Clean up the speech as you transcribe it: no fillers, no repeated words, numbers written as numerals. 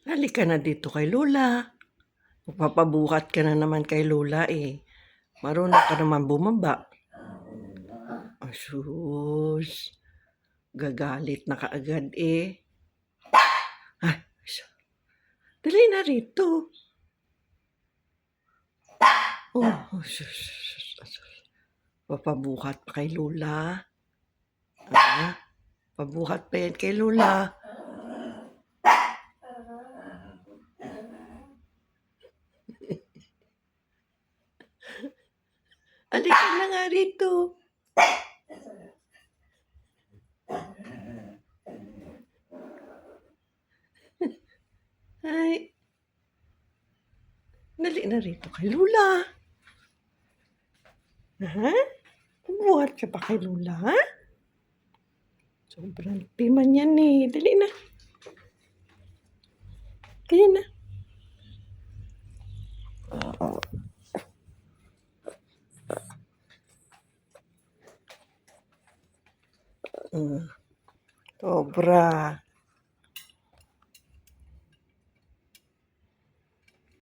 Halika na dito kay Lola. Magpapabuhat ka na naman kay Lola eh. Marunong ka naman bumaba. Asus. Gagalit na kaagad eh. Ay, dali na rito. Oh, papabuhat pa kay Lola. Pabuhat pa yan kay Lola. Halika na nga rito. Ay. Dali na rito kay Lola. Ha? Pabuhat ka pa kay Lola, ha? Sobrang timan yan eh. Dali na. Kaya na. Sobra.